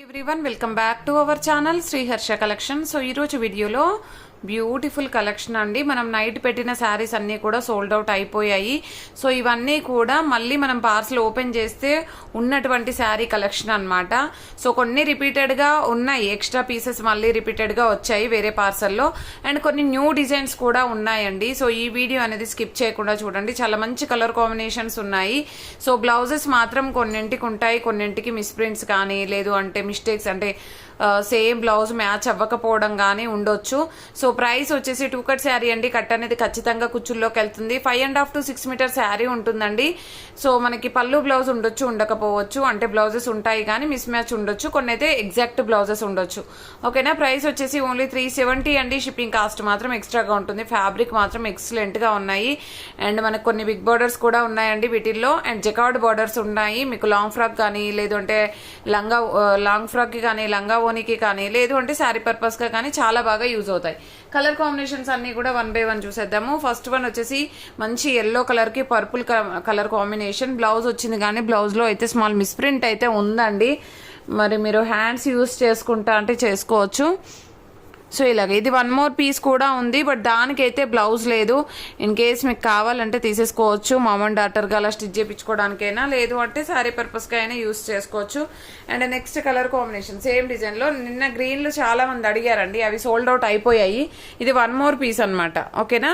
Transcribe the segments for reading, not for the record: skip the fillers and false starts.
Everyone welcome back to our channel Sri Harsha collection. So ఈరోజు వీడియోలో beautiful collection అండి. మనం నైట్ పెట్టిన శారీస్ అన్నీ కూడా సోల్డ్ అవుట్ అయిపోయాయి. సో ఇవన్నీ కూడా మళ్ళీ మనం పార్సల్ ఓపెన్ చేస్తే ఉన్నటువంటి శారీ కలెక్షన్ అన్నమాట. సో కొన్ని రిపీటెడ్గా ఉన్నాయి, ఎక్స్ట్రా పీసెస్ మళ్ళీ రిపీటెడ్గా వచ్చాయి వేరే పార్సల్లో, అండ్ కొన్ని న్యూ డిజైన్స్ కూడా ఉన్నాయండి. సో ఈ వీడియో అనేది స్కిప్ చేయకుండా చూడండి, చాలా మంచి కలర్ కాంబినేషన్స్ ఉన్నాయి. సో బ్లౌజెస్ మాత్రం కొన్నింటికి ఉంటాయి, కొన్నింటికి మిస్ప్రింట్స్ కానీ లేదు అంటే మిస్టేక్స్ అంటే సేమ్ బ్లౌజ్ మ్యాచ్ అవ్వకపోవడం కానీ ఉండొచ్చు. సో ప్రైస్ వచ్చేసి 2 కట్ శారీ అండి. కట్ అనేది ఖచ్చితంగా కుచ్చుల్లోకి వెళ్తుంది. 5.5 to 6 మీటర్ శారీ ఉంటుందండి. సో మనకి పళ్ళు బ్లౌజ్ ఉండొచ్చు, ఉండకపోవచ్చు, అంటే బ్లౌజెస్ ఉంటాయి కానీ మిస్ మ్యాచ్ ఉండొచ్చు, కొన్ని అయితే ఎగ్జాక్ట్ బ్లౌజెస్ ఉండొచ్చు. ఓకేనా. ప్రైస్ వచ్చేసి ఓన్లీ 370 అండి. షిప్పింగ్ కాస్ట్ మాత్రం ఎక్స్ట్రాగా ఉంటుంది. ఫ్యాబ్రిక్ మాత్రం ఎక్సలెంట్ గా ఉన్నాయి, అండ్ మనకు కొన్ని బిగ్ బార్డర్స్ కూడా ఉన్నాయండి వీటిల్లో, అండ్ జకార్డ్ బార్డర్స్ ఉన్నాయి. మీకు లాంగ్ ఫ్రాక్ కానీ లేదు అంటే లాంగ్ ఫ్రాక్ కి కానీ లంగా ఓనికి కానీ లేదు అంటే శారీ పర్పస్ గా కానీ చాలా బాగా యూజ్ అవుతాయి. కలర్ కాంబినేషన్స్ అన్ని కూడా 1 by 1 చూసేద్దాము. ఫస్ట్ వన్ వచ్చేసి మంచి ఎల్లో కలర్ కి పర్పుల్ కలర్ కాంబినేషన్. బ్లౌజ్ వచ్చింది కానీ బ్లౌజ్ లో అయితే స్మాల్ మిస్ప్రింట్ అయితే ఉందండి. మరి మీరు హ్యాండ్స్ యూజ్ చేసుకుంటా అంటే చేసుకోవచ్చు. సో ఇలాగ ఇది 1 more పీస్ కూడా ఉంది, బట్ దానికైతే బ్లౌజ్ లేదు. ఇన్ కేస్ మీకు కావాలంటే తీసేసుకోవచ్చు, మామ్ అండ్ డాటర్గా అలా స్టిచ్ చేయించుకోవడానికైనా లేదు అంటే శారీ పర్పస్గా అయినా యూస్ చేసుకోవచ్చు. And next colour combination same డిజైన్లో నిన్న గ్రీన్లు చాలా మంది అడిగారండి, అవి సోల్డ్ అవుట్ అయిపోయాయి. ఇది 1 more పీస్ అనమాట. ఓకేనా.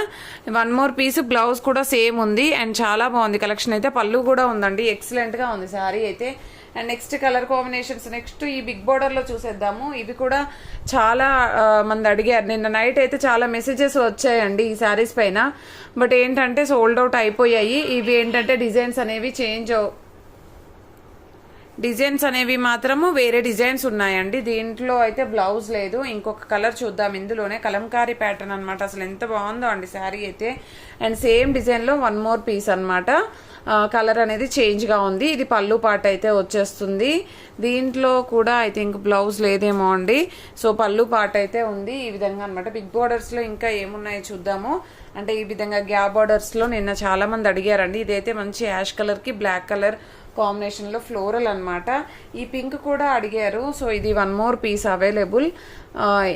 1 more పీస్, బ్లౌజ్ కూడా సేమ్ ఉంది, అండ్ చాలా బాగుంది కలెక్షన్ అయితే. పళ్ళు కూడా ఉందండి, ఎక్సలెంట్గా ఉంది శారీ అయితే. And next colour combinations next ఈ బిగ్ బార్డర్ లో చూసేద్దాము. ఇవి కూడా చాలా మంది అడిగారు. నిన్న నైట్ అయితే చాలా మెసేజెస్ వచ్చాయండి ఈ శారీస్ పైన, బట్ ఏంటంటే సోల్డ్ అవుట్ అయిపోయాయి. ఇవి ఏంటంటే డిజైన్స్ అనేవి మాత్రము వేరే డిజైన్స్ ఉన్నాయండి. దీంట్లో అయితే బ్లౌజ్ లేదు. ఇంకొక కలర్ చూద్దాం. ఇందులోనే కలంకారీ ప్యాటర్న్ అనమాట. అసలు ఎంత బాగుందో అండి శారీ అయితే. అండ్ సేమ్ డిజైన్ లో 1 more పీస్ అనమాట. కలర్ అనేది చేంజ్ గా ఉంది. ఇది పళ్ళు పార్ట్ అయితే వచ్చేస్తుంది. దీంట్లో కూడా ఐ థింక్ బ్లౌజ్ లేదేమో అండి. సో పళ్ళు పార్ట్ అయితే ఉంది ఈ విధంగా అనమాట. బిగ్ బార్డర్స్ లో ఇంకా ఏమున్నాయో చూద్దాము. అంటే ఈ విధంగా గ్యాప్ బార్డర్స్ లో నిన్న చాలా మంది అడిగారండి. ఇదైతే మంచి యాష్ కలర్ కి బ్లాక్ కలర్ కాంబినేషన్ లో ఫ్లోరల్ అనమాట. ఈ పింక్ కూడా అడిగారు. సో ఇది 1 more పీస్ అవైలబుల్.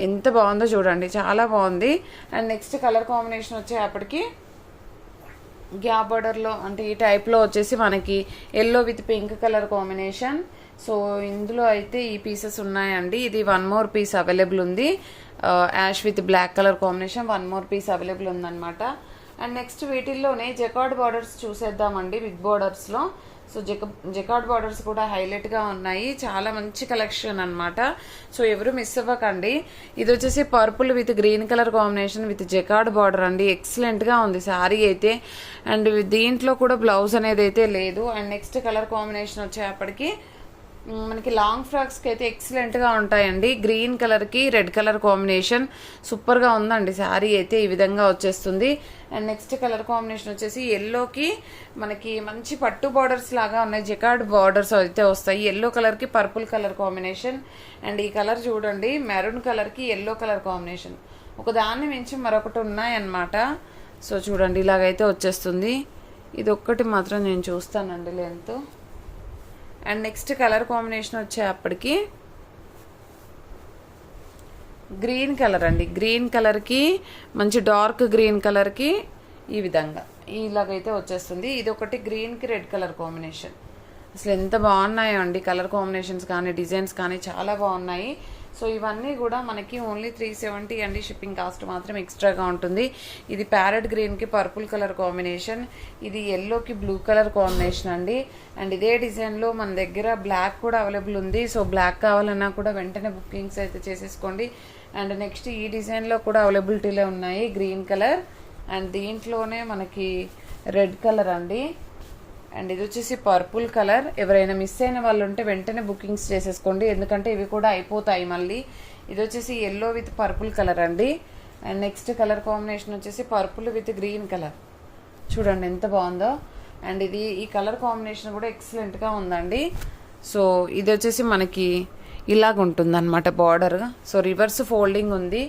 ఎంత బాగుందో చూడండి, చాలా బాగుంది. అండ్ నెక్స్ట్ కలర్ కాంబినేషన్ వచ్చేటప్పటికి గ్యాప్ బార్డర్లో అంటే ఈ టైప్లో వచ్చేసి మనకి yellow with pink colour combination. So ఇందులో అయితే ఈ పీసెస్ ఉన్నాయండి. ఇది 1 more పీస్ అవైలబుల్ ఉంది. Ash with black colour combination 1 more piece available ఉందన్నమాట. అండ్ నెక్స్ట్ వీటిల్లోనే జకార్డ్ బార్డర్స్ చూసేద్దామండి బిగ్ బార్డర్స్లో. సో జకార్డ్ బార్డర్స్ కూడా హైలైట్గా ఉన్నాయి. చాలా మంచి కలెక్షన్ అనమాట. సో ఎవరు మిస్ అవ్వకండి. ఇది వచ్చేసి purple with green colour combination with jacquard border అండి. ఎక్సలెంట్గా ఉంది శారీ అయితే. అండ్ దీంట్లో కూడా బ్లౌజ్ అనేది అయితే లేదు. అండ్ నెక్స్ట్ కలర్ కాంబినేషన్ వచ్చేప్పటికి మనకి లాంగ్ ఫ్రాక్స్కి అయితే ఎక్సలెంట్గా ఉంటాయండి. గ్రీన్ కలర్కి రెడ్ కలర్ కాంబినేషన్ సూపర్గా ఉందండి శారీ అయితే. ఈ విధంగా వచ్చేస్తుంది. అండ్ నెక్స్ట్ కలర్ కాంబినేషన్ వచ్చేసి ఎల్లోకి మనకి మంచి పట్టు బార్డర్స్ లాగా ఉన్నాయి. జకార్డ్ బార్డర్స్ అయితే వస్తాయి. ఎల్లో కలర్కి పర్పుల్ కలర్ కాంబినేషన్. అండ్ ఈ కలర్ చూడండి, మెరూన్ కలర్కి ఎల్లో కలర్ కాంబినేషన్. ఒక దాన్ని మించి మరొకటి ఉన్నాయన్నమాట. సో చూడండి ఇలాగైతే వచ్చేస్తుంది. ఇది ఒక్కటి మాత్రం నేను చూస్తానండి length. And next colour combination వచ్చేప్పటికి గ్రీన్ కలర్ అండి. గ్రీన్ కలర్కి మంచి డార్క్ గ్రీన్ కలర్కి ఈ విధంగా ఇలాగైతే వచ్చేస్తుంది. ఇది ఒకటి గ్రీన్కి రెడ్ కలర్ కాంబినేషన్. అసలు ఎంత బాగున్నాయో అండి కలర్ కాంబినేషన్స్ కానీ డిజైన్స్ కానీ చాలా బాగున్నాయి. సో ఇవన్నీ కూడా మనకి ఓన్లీ 370 అండి. షిప్పింగ్ కాస్ట్ మాత్రం ఎక్స్ట్రాగా ఉంటుంది. ఇది ప్యారెట్ గ్రీన్కి పర్పుల్ కలర్ కాంబినేషన్. ఇది ఎల్లోకి బ్లూ కలర్ కాంబినేషన్ అండి. అండ్ ఇదే డిజైన్లో మన దగ్గర బ్లాక్ కూడా అవైలబుల్ ఉంది. సో బ్లాక్ కావాలన్నా కూడా వెంటనే బుకింగ్స్ అయితే చేసేసుకోండి. అండ్ నెక్స్ట్ ఈ డిజైన్లో కూడా అవైలబిలిటీలో ఉన్నాయి గ్రీన్ కలర్. అండ్ దీంట్లోనే మనకి రెడ్ కలర్ అండి. అండ్ ఇది వచ్చేసి పర్పుల్ కలర్. ఎవరైనా మిస్ అయిన వాళ్ళు ఉంటే వెంటనే బుకింగ్స్ చేసేసుకోండి, ఎందుకంటే ఇవి కూడా అయిపోతాయి మళ్ళీ. ఇది వచ్చేసి ఎల్లో విత్ పర్పుల్ కలర్ అండి. అండ్ నెక్స్ట్ కలర్ కాంబినేషన్ వచ్చేసి పర్పుల్ విత్ గ్రీన్ కలర్. చూడండి ఎంత బాగుందో. అండ్ ఇది ఈ కలర్ కాంబినేషన్ కూడా ఎక్సలెంట్గా ఉందండి. సో ఇది వచ్చేసి మనకి ఇలాగ ఉంటుంది అనమాట బార్డర్. సో రివర్స్ ఫోల్డింగ్ ఉంది.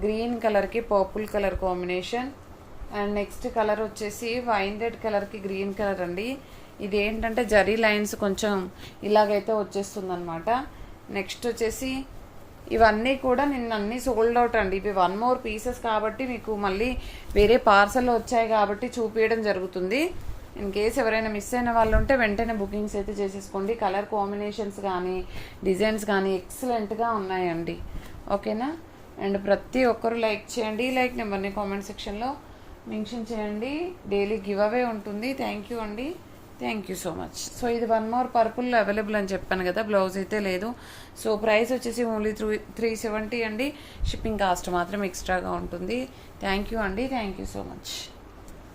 గ్రీన్ కలర్కి purple colour combination. And next colour వచ్చేసి వైన్ రెడ్ కలర్కి గ్రీన్ కలర్ అండి. ఇది ఏంటంటే జరీ లైన్స్ కొంచెం ఇలాగైతే వచ్చేస్తుంది అనమాట. నెక్స్ట్ వచ్చేసి ఇవన్నీ కూడా నిన్న అన్నీ సోల్డ్ అవుట్ అండి. ఇవి 1 more పీసెస్ కాబట్టి మీకు మళ్ళీ వేరే పార్సల్లో వచ్చాయి కాబట్టి చూపించడం జరుగుతుంది. ఇన్ కేస్ ఎవరైనా మిస్ అయిన వాళ్ళు ఉంటే వెంటనే బుకింగ్స్ అయితే చేసేసుకోండి. కలర్ కాంబినేషన్స్ కానీ డిజైన్స్ కానీ ఎక్సలెంట్గా ఉన్నాయండి. ఓకేనా? అండ్ ప్రతి ఒక్కరు లైక్ చేయండి. లైక్ నెంబర్ని కామెంట్ సెక్షన్లో మెన్షన్ చేయండి. డైలీ గివ్ అవే ఉంటుంది. థ్యాంక్ యూ అండి. Thank you so much. So ఇది 1 more పర్పుల్ అవైలబుల్ అని చెప్పాను కదా, బ్లౌజ్ అయితే లేదు. సో ప్రైస్ వచ్చేసి ఓన్లీ 370 అండి. షిప్పింగ్ కాస్ట్ మాత్రం ఎక్స్ట్రాగా ఉంటుంది. థ్యాంక్ యూ అండి. Thank you so much.